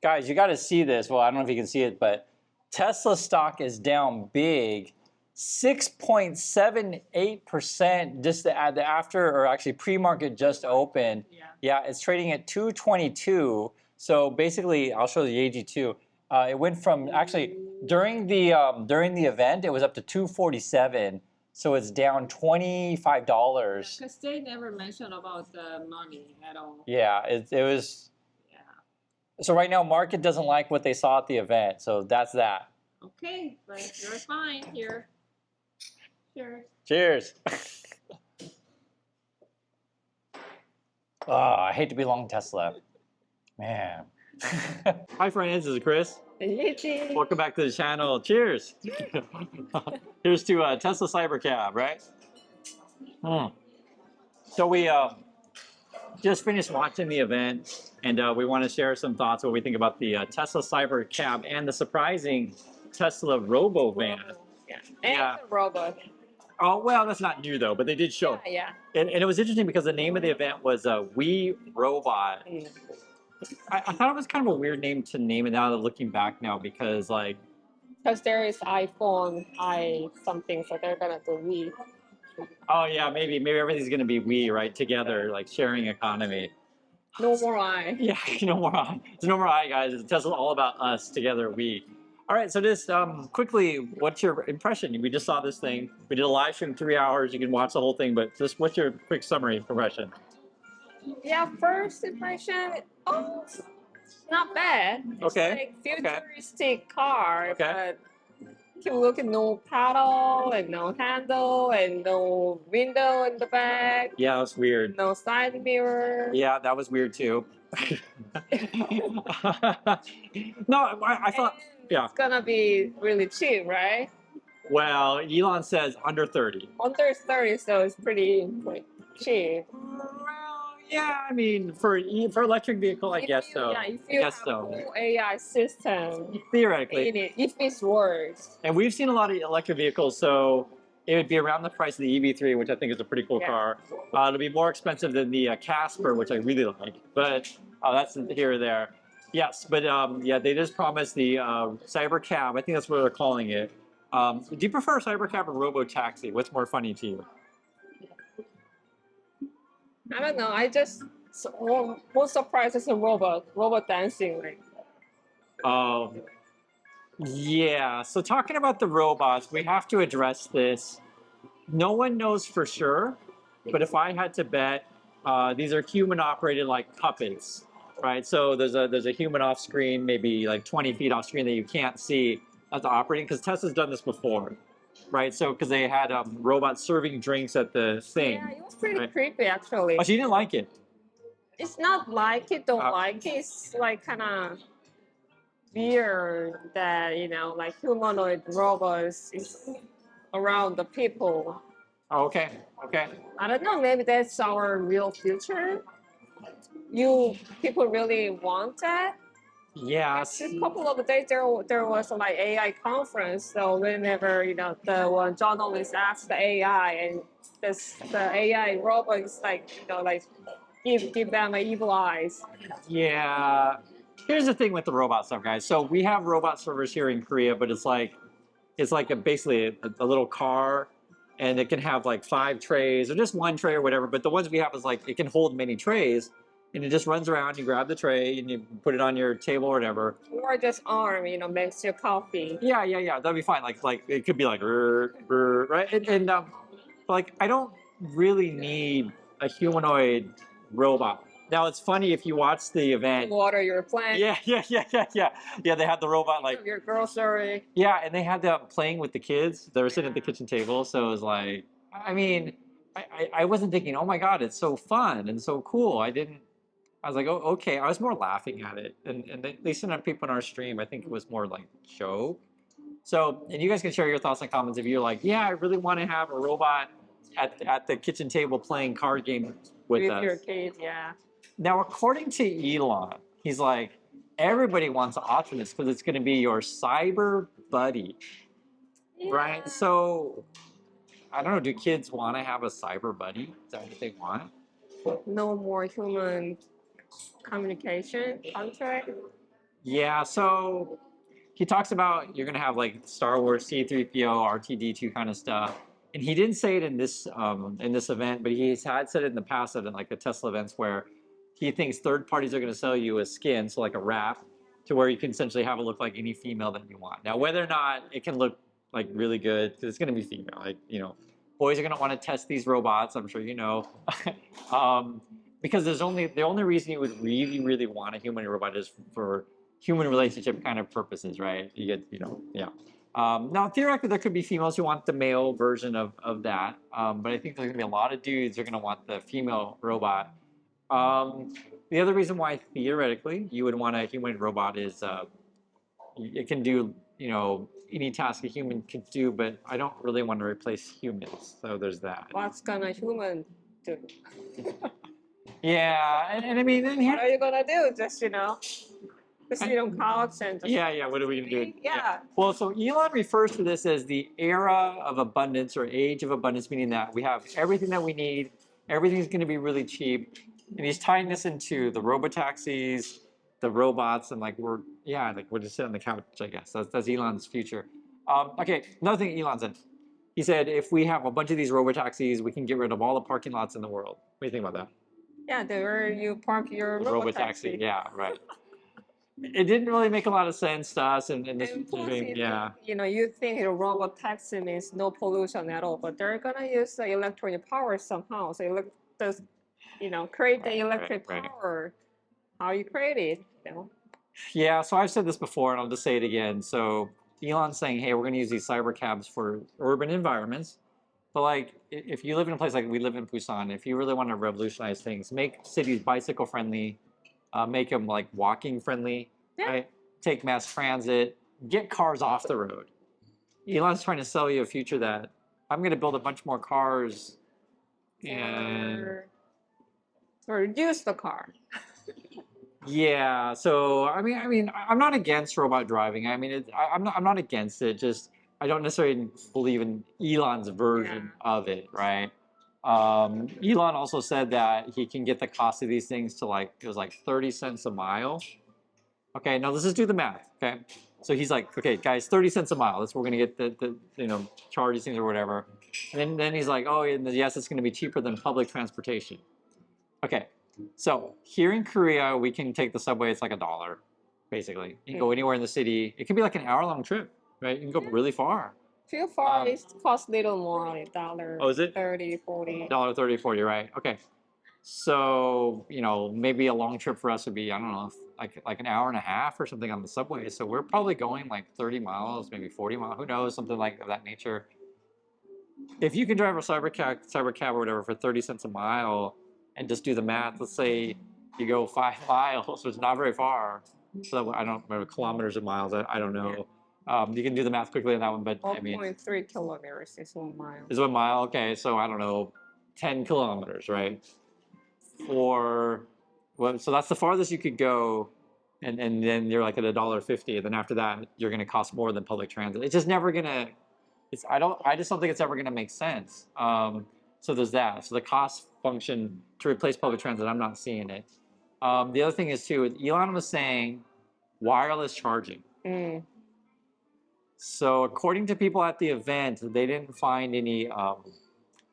Guys, you got to see this. Well, I don't know if you can see it, but Tesla stock is down big, 6.78% just the after, or actually pre-market just opened. Yeah, it's trading at 222. So basically, I'll show the AG2. It went from actually during the event, it was up to 247. So it's down $25. Because they never mentioned about the money at all. Yeah, it was. Yeah. So right now, market doesn't like what they saw at the event. So that's that. Okay, but you're fine here. Cheers. Cheers. Oh, I hate to be long Tesla. Man. Hi friends, this is Chris. Hey, welcome back to the channel. Cheers. Here's to Tesla Cybercab, right? So we just finished watching the event, and we want to share some thoughts what we think about the Tesla Cybercab and the surprising Tesla Robovan. Yeah, and the robot. Oh, well, that's not new though, but they did show. Yeah. And it was interesting because the name of the event was We Robot. I thought it was kind of a weird name to name it now that looking back now, because like... Because there is iPhone, something, so they're gonna do We. Oh yeah, maybe everything's gonna be we, right? Together, like sharing economy. No more I. Yeah, no more I. It's no more I, guys. Tesla's all about us together, we. All right, so just quickly, what's your impression? We just saw this thing. We did a live stream 3 hours. You can watch the whole thing, but just what's your quick summary impression? Yeah, first impression, not bad. Okay. It's like futuristic car, but keep looking, no pedal and no handle and no window in the back. Yeah, that's weird. No side mirror. Yeah, that was weird too. No, I thought, yeah. It's gonna be really cheap, right? Well, Elon says under 30. Under 30, so it's pretty cheap. Well, yeah, I mean, for electric vehicle, I guess so. Yeah, if you have a full AI system, theoretically, in it, if it works. And we've seen a lot of electric vehicles, so it would be around the price of the EV3, which I think is a pretty cool car. It'll be more expensive than the Casper, which I really like, but that's here or there. Yes, but yeah, they just promised the Cybercab. I think that's what they're calling it. Do you prefer Cybercab or Robotaxi? What's more funny to you? I don't know. I just more surprised is a robot dancing. Like. Yeah. So talking about the robots, we have to address this. No one knows for sure, but if I had to bet, these are human-operated like puppets, right? So there's a human off screen, maybe like 20 feet off screen that you can't see that's operating, because Tesla's done this before. Right, so because they had robots serving drinks at the thing. Yeah, it was pretty creepy actually. Oh, so you didn't like it? It's not like it, don't like it. It's like kind of weird that, you know, like humanoid robots is around the people. Oh, okay. I don't know, maybe that's our real future. People really want that? Yeah. Just a couple of days there was like AI conference. So whenever, you know, the one journalist asked the AI, and the AI robot is like, you know, like give them evil eyes. Yeah. Here's the thing with the robot stuff, guys. So we have robot servers here in Korea, but it's like basically a little car, and it can have like 5 trays or just 1 tray or whatever. But the ones we have is like it can hold many trays. And it just runs around, you grab the tray, and you put it on your table or whatever. Or just arm, you know, makes your coffee. Yeah, that'd be fine. Like it could be like, right? And like, I don't really need a humanoid robot. Now, it's funny if you watch the event. Water your plant. Yeah. Yeah, they had the robot like. Your grocery. Yeah, and they had them playing with the kids. They were sitting at the kitchen table, so it was like, I mean, I wasn't thinking, oh my God, it's so fun and so cool. I was like, oh, okay. I was more laughing at it. And at least enough people in our stream, I think it was more like joke. So, and you guys can share your thoughts and comments if you're like, yeah, I really want to have a robot at the kitchen table playing card games with us. Your kids, yeah. Now, according to Elon, he's like, everybody wants Optimus because it's going to be your cyber buddy, right? So, I don't know, do kids want to have a cyber buddy? Is that what they want? No more human communication contract. Yeah, so he talks about you're gonna have like Star Wars C-3PO, R2D2 kind of stuff, and he didn't say it in this event, but he's had said it in the past at like the Tesla events where he thinks third parties are gonna sell you a skin, so like a wrap, to where you can essentially have it look like any female that you want. Now, whether or not it can look like really good, because it's gonna be female, like boys are gonna want to test these robots. I'm sure you know. um, because the only reason you would really want a human robot is for human relationship kind of purposes, right? You get, yeah. Now, theoretically, there could be females who want the male version of that, but I think there's gonna be a lot of dudes who are gonna want the female robot. Um, the other reason why theoretically you would want a human robot is it can do, any task a human can do, but I don't really want to replace humans, so there's that. What's gonna human do? Yeah, and I mean, and What here, are you gonna do? Just sit on couch and just yeah, what are we gonna do? yeah. Well, so Elon refers to this as the era of abundance or age of abundance, meaning that we have everything that we need, everything's going to be really cheap, and he's tying this into the robotaxis, the robots, and like we're just sitting on the couch, I guess. That's Elon's future. Okay, another thing Elon said. He said if we have a bunch of these robotaxis, we can get rid of all the parking lots in the world. What do you think about that? Yeah, where you park your Robotaxi, robotaxi. yeah, right. It didn't really make a lot of sense to us in this And plus, dream, yeah. you think a robot taxi means no pollution at all, but they're gonna use the electric power somehow. So does, create the electric Right. power. How you create it, Yeah, so I've said this before and I'll just say it again. So Elon's saying, hey, we're going to use these cybercabs for urban environments. But like, if you live in a place like we live in Busan, if you really want to revolutionize things, make cities bicycle friendly, make them like walking friendly, Yeah. right? Take mass transit, get cars off the road. Elon's trying to sell you a future that I'm going to build a bunch more cars and or reduce the car. yeah, so I'm not against robot driving. I mean, I'm not against it. Just I don't necessarily believe in Elon's version of it, right? Elon also said that he can get the cost of these things to like it was like 30 cents a mile. Okay, now let's just do the math. Okay, so he's like, okay, guys, 30 cents a mile. That's where we're gonna get the charge these things or whatever. And then he's like, oh, and yes, it's gonna be cheaper than public transportation. Okay, so here in Korea, we can take the subway. It's like $1, basically. You can go anywhere in the city. It can be like an hour-long trip, right? You can go really far. Too far, it costs little more, like dollar. Oh, is it? 30, 40. $1.30, 40, right? Okay. So maybe a long trip for us would be I don't know, like an hour and a half or something on the subway. So we're probably going like 30 miles, maybe 40 miles. Who knows? Something like that nature. If you can drive a cybercab or whatever for 30 cents a mile and just do the math, let's say you go 5 miles, so it's not very far. So I don't remember kilometers or miles. I don't know. You can do the math quickly on that one, but I mean, 1.3 kilometers is 1 mile. is 1 mile okay? So I don't know, 10 kilometers, right? So that's the farthest you could go, and then you're like at $1.50, and then after that you're going to cost more than public transit. It's just never gonna. I just don't think it's ever going to make sense. So there's that. So the cost function to replace public transit, I'm not seeing it. The other thing is too, Elon was saying wireless charging. So according to people at the event, they didn't find any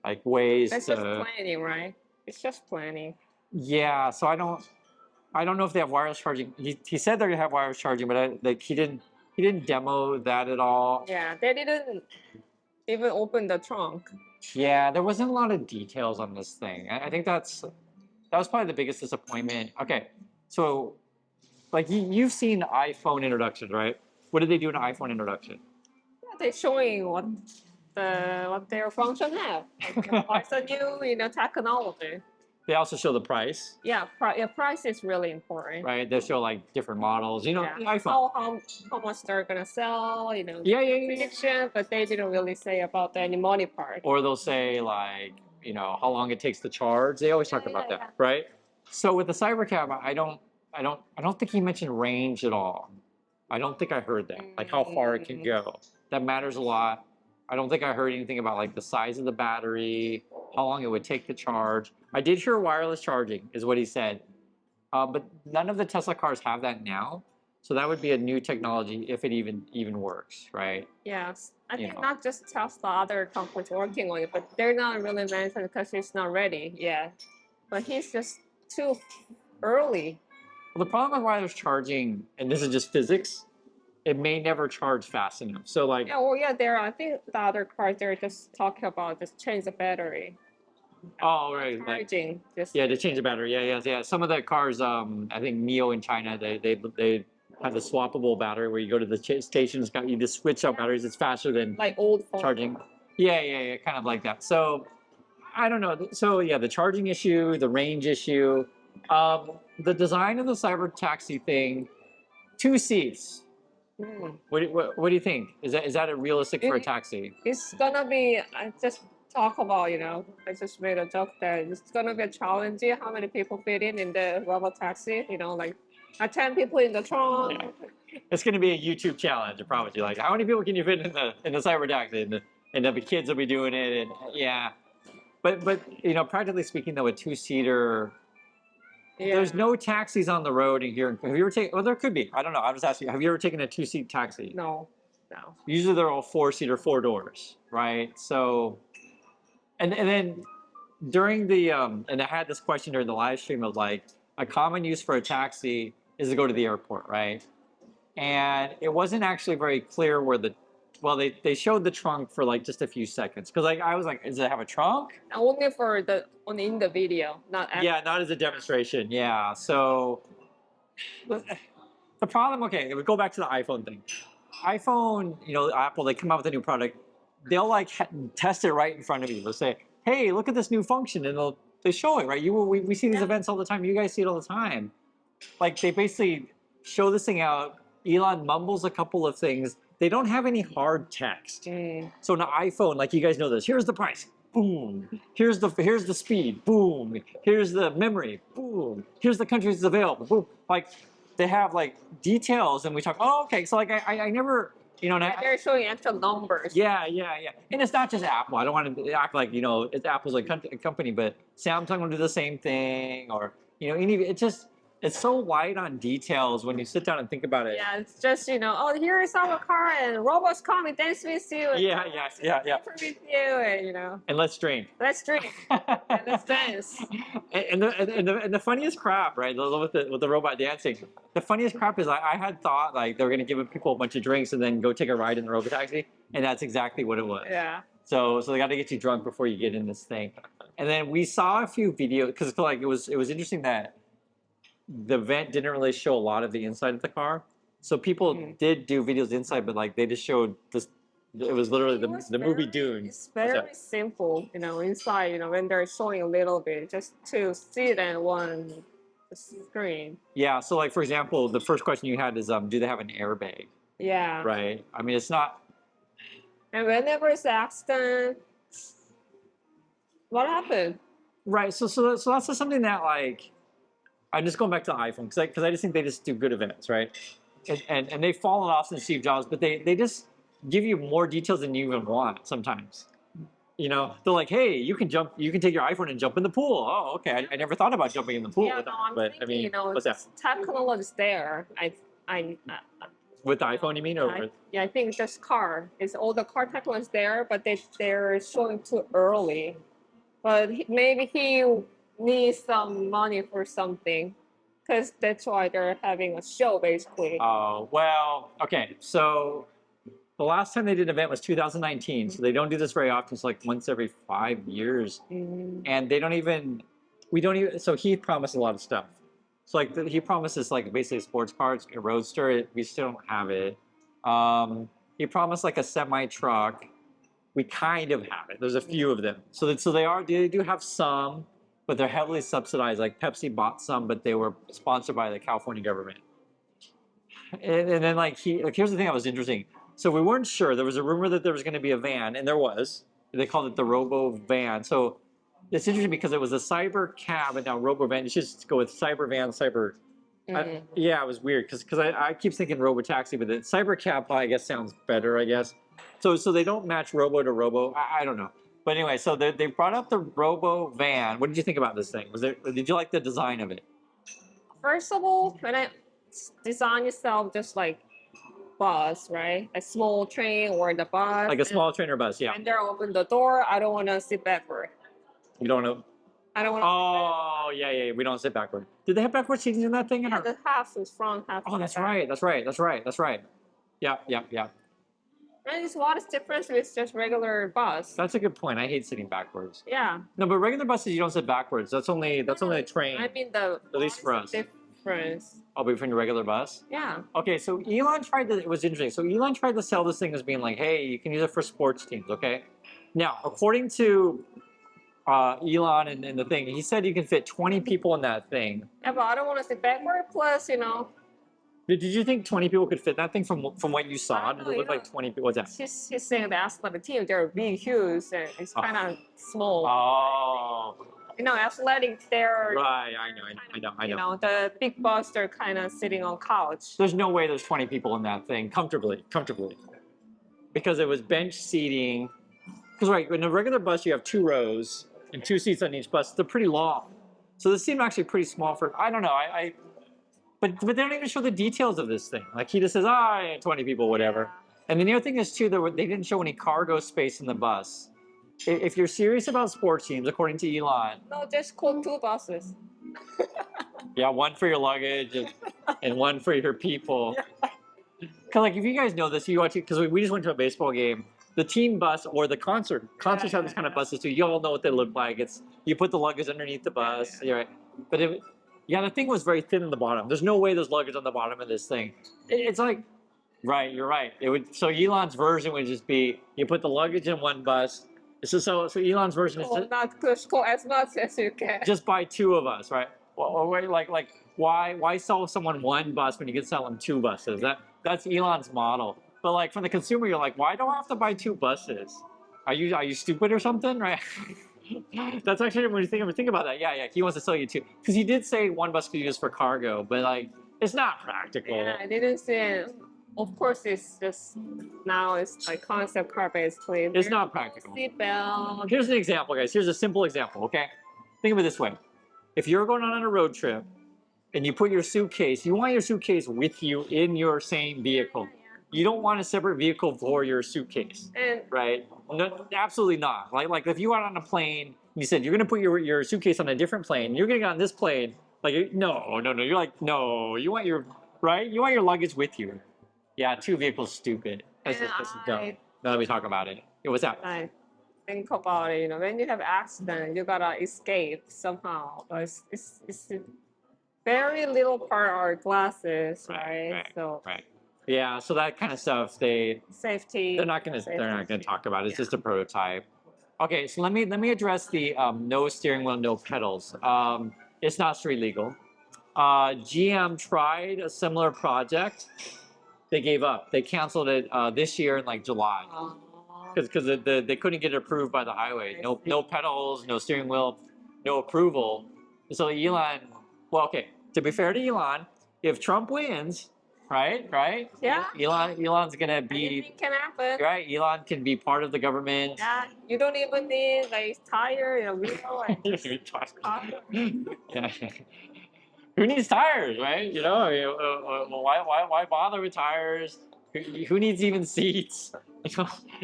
like ways That's to. just planning, right? It's just planning. Yeah. So I don't know if they have wireless charging. He said they're gonna have wireless charging, but he didn't demo that at all. Yeah, they didn't even open the trunk. Yeah, there wasn't a lot of details on this thing. I think that was probably the biggest disappointment. Okay, so like you've seen iPhone introductions, right? What did they do in an iPhone introduction? Yeah, they're showing what their function have. Like, what's the new technology. They also show the price. Yeah, price is really important. Right, they show like different models. The iPhone. How much they're gonna sell. Yeah. Prediction, but they didn't really say about the money part. Or they'll say like how long it takes to charge. They always talk about that, right? So with the Cybercab, I don't think he mentioned range at all. I don't think I heard that, like how far it can go. That matters a lot. I don't think I heard anything about like the size of the battery, how long it would take to charge. I did hear wireless charging, is what he said, but none of the Tesla cars have that now. So that would be a new technology if it even works, right? Yes, I You think know. not just Tesla, other companies working on it, but they're not really mentioned because he's not ready yet. But he's just too early. Well, the problem with wireless charging, and this is just physics, it may never charge fast enough. So like, Yeah, well, yeah, there. I think the other cars they're just talking about just change the battery, oh right, like charging. Just yeah, to change the battery. Yeah, yeah, yeah. Some of the cars, I think Neo in China, they have the swappable battery where you go to the station, it's got you just switch out batteries. It's faster than like old phone. charging. Yeah, yeah, yeah, kind of like that. So I don't know. So yeah, the charging issue, the range issue, the design of the cyber taxi thing, 2 seats. Mm. What do you think? Is that a realistic for a It, taxi? it's gonna be. I just talk about. I just made a joke that it's gonna be challenging. How many people fit in the Robotaxi? Like 10 people in the trunk. Yeah. It's going to be a YouTube challenge, I promise you. Like, how many people can you fit in the cyber taxi? And the kids will be doing it, and yeah. But practically speaking, though, a two-seater, Yeah. there's no taxis on the road in here. Have you ever taken? Well, there could be. I don't know. I'm just asking. Have you ever taken a two-seat taxi? No. No. Usually they're all four-seater, four doors, right? So, and then during the and I had this question during the live stream of like a common use for a taxi is to go to the airport, right? And it wasn't actually very clear where well, they showed the trunk for like just a few seconds because like I was like, does it have a trunk? Only in the video, not Yeah, not as a demonstration. Yeah, so the problem, okay, we go back to the iPhone thing. iPhone, Apple, they come out with a new product, they'll like test it right in front of you. They'll say, hey, look at this new function, and they show it, right? We see these events all the time. You guys see it all the time. Like they basically show this thing out. Elon mumbles a couple of things. They don't have any hard text. So on an iPhone, like you guys know this, here's the price. Boom. Here's the speed. Boom. Here's the memory. Boom. Here's the countries it's available. Boom. Like they have like details, and we talk. Oh, okay. So like I never. And they're showing actual numbers. yeah, yeah, yeah. And it's not just Apple. I don't want to act like it's Apple's like company, but Samsung will do the same thing, or it's so light on details when you sit down and think about it. Yeah, it's just oh, here is our car, and robots come and dance with you. And Yeah, yeah, yeah. with you, and And let's drink. let's drink and let's dance. And the funniest crap, right? With the robot dancing. The funniest crap is I had thought like they were gonna give people a bunch of drinks and then go take a ride in the Robotaxi, and that's exactly what it was. Yeah. So they got to get you drunk before you get in this thing. And then we saw a few videos because like it was interesting that the event didn't really show a lot of the inside of the car. So people did do videos inside, but like they just showed this. It was literally the movie Dune. It's very simple, inside, when they're showing a little bit, just to see it on one screen. Yeah. So like for example, the first question you had is do they have an airbag? Yeah. Right. I mean, it's not. And whenever it's accident, what happened? Right. So that's just something that like. I'm just going back to the iPhone because I just think they just do good events, right? And they've fallen off since Steve Jobs, but they just give you more details than you even want sometimes. They're like, hey, you can take your iPhone and jump in the pool. Oh, okay. I never thought about jumping in the pool. Yeah, with no, that. I'm But thinking, I mean, what's that? Technology's there. With the iPhone, you mean? I think this car is all the car technology is there, but they're showing too early. But maybe he needs some money for something, because that's why they're having a show basically. Oh, well, okay. So the last time they did an event was 2019. So they don't do this very often. It's like once every 5 years. And we don't even, so he promised a lot of stuff. So like he promises like basically sports cars, a roadster. We still don't have it. He promised like a semi truck. We kind of have it. There's a few of them. So they do have some, but they're heavily subsidized. Like Pepsi bought some, but they were sponsored by the California government. And then here's the thing that was interesting. So we weren't sure. There was a rumor that there was going to be a van, and there was. They called it the Robovan. So it's interesting because it was a Cybercab and now Robovan. You should just go with Cybervan, yeah, it was weird because I keep thinking Robotaxi, but the Cybercab I guess sounds better, I guess. So they don't match Robo to Robo. I don't know. But anyway, so they brought up the Robovan. What did you think about this thing? Did you like the design of it? First of all, design itself just like bus, right? A small train or the bus. Like a small train or bus, yeah. And they're open the door. I don't want to sit backward. You don't know. I don't want. Oh, yeah. We don't sit backward. Did they have backward seating in that thing? Yeah, the half is front, half. Oh, that's back. right. That's right. Yeah. And it's what is difference with just regular bus. That's a good point. I hate sitting backwards. Yeah. No, but regular buses you don't sit backwards. That's only a train. I mean the. At least for us. Difference. Oh, between your regular bus? Yeah. Okay, so Elon tried to, it was interesting. So Elon tried to sell this thing as being like, hey, you can use it for sports teams, okay? Now, according to Elon and the thing, he said you can fit 20 people in that thing. Yeah, but I don't want to sit backward. Plus, Did you think 20 people could fit in that thing from what you saw? Did it look like 20 people? What's that? He's saying the athletic team, they're big, huge, and it's kind of small. Oh. Athletic, they're. Right, I know. The big bus, they're kind of sitting on couch. There's no way there's 20 people in that thing comfortably. Because it was bench seating. Because, right, in a regular bus, you have 2 rows and 2 seats on each bus. They're pretty long. So this seemed actually pretty small for, I don't know, but they don't even show the details of this thing. Like, he just says, 20 people, whatever. And then the other thing is, too, they didn't show any cargo space in the bus. If you're serious about sports teams, according to Elon. No, just call 2 buses. Yeah, one for your luggage and one for your people. Because, like, if you guys know this, you watch it, because we just went to a baseball game. The team bus or the concerts have this kind of buses too. You all know what they look like. It's you put the luggage underneath the bus. You're right. But the thing was very thin in the bottom. There's no way there's luggage on the bottom of this thing. It's like, right, you're right. So Elon's version would just be you put the luggage in one bus. So Elon's version is just, not push go as much as you can. Just buy 2 of us, right? Well, like why sell someone 1 bus when you can sell them 2 buses? That's Elon's model. But like from the consumer, you're like, why do I have to buy 2 buses? Are you stupid or something, right? That's actually when you think about that. Yeah, he wants to sell you 2 because he did say 1 bus could be used for cargo, but like it's not practical. Yeah, I didn't say. Of course, it's just now it's like concept car basically. It's not practical. Seatbelt. Here's an example, guys. Here's a simple example. Okay, think of it this way: if you're going on a road trip and you put your suitcase, you want your suitcase with you in your same vehicle. You don't want a separate vehicle for your suitcase, right? No, absolutely not. Like if you went on a plane, and you said you're going to put your suitcase on a different plane, you're going to get on this plane. Like no. You're like no. You want your luggage with you. Yeah, 2 vehicles, stupid. That's dumb. Now that we talk about it, what's that? I think about it. When you have accident, you gotta escape somehow. But it's very little part are glasses, right? Right. Yeah, so that kind of stuff safety. They're not gonna talk about it. It's just a prototype. Okay, so let me address the no steering wheel, no pedals. It's not street legal. GM tried a similar project. They gave up. They canceled it this year in like July because they couldn't get it approved by the highway. No pedals, no steering wheel, no approval. So Elon, well, okay. To be fair to Elon, if Trump wins, right? Yeah. Elon's gonna be. Anything can happen. Right. Elon can be part of the government. Yeah. You don't even need like tire, wheel, yeah. Who needs tires, right? Why bother with tires? Who needs even seats?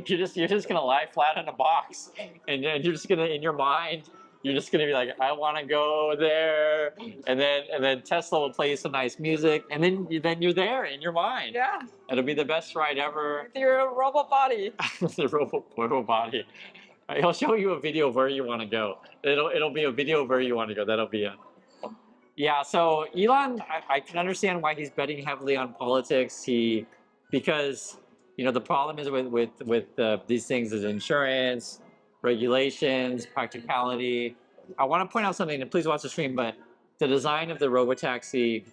You're just gonna lie flat in a box, and you're just gonna in your mind. You're just gonna be like, I want to go there, and then Tesla will play some nice music, and then you're there in your mind. Yeah. It'll be the best ride ever. With your robot body. The robot body. He'll show you a video of where you want to go. It'll be a video of where you want to go. That'll be it. Yeah, so Elon, I can understand why he's betting heavily on politics. Because the problem is with these things is insurance, regulations, practicality. I want to point out something, and please watch the stream, but the design of the Robotaxi,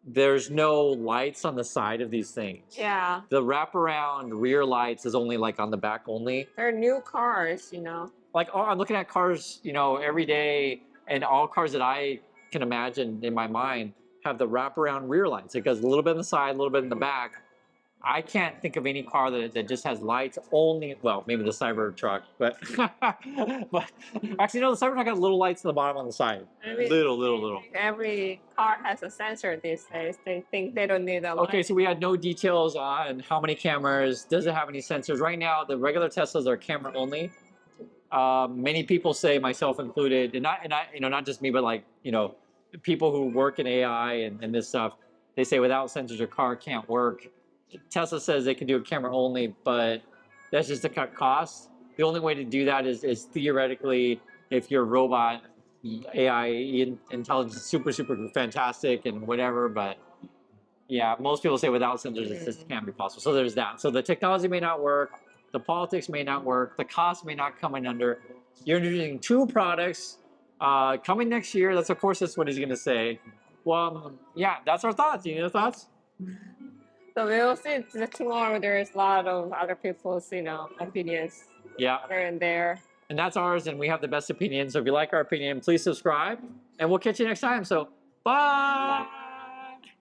there's no lights on the side of these things. Yeah. The wraparound rear lights is only like on the back only. They're new cars, Like, I'm looking at cars, every day, and all cars that I can imagine in my mind have the wraparound rear lights. It goes a little bit on the side, a little bit in the back. I can't think of any car that just has lights only. Well, maybe the Cybertruck, but but actually no, the Cybertruck has little lights on the bottom on the side. I mean, Little. every car has a sensor these days. They think they don't need a light. Okay, so we had no details on how many cameras. Does it have any sensors? Right now, the regular Teslas are camera only. Many people say, myself included, and not just me, but like people who work in AI and this stuff. They say without sensors, your car can't work. Tesla says they can do a camera only, but that's just to cut costs. The only way to do that is theoretically if your robot AI intelligence is super fantastic and whatever, but yeah, most people say without sensors it just can't be possible. So there's that. So the technology may not work, the politics may not work, the cost may not come in under. You're introducing two products coming next year. That's of course that's what he's going to say. Well, yeah, that's our thoughts. You know, thoughts? So we'll see. Tomorrow there's a lot of other people's, opinions Yeah. here and there. And that's ours, and we have the best opinion. So if you like our opinion, please subscribe, and we'll catch you next time. So bye.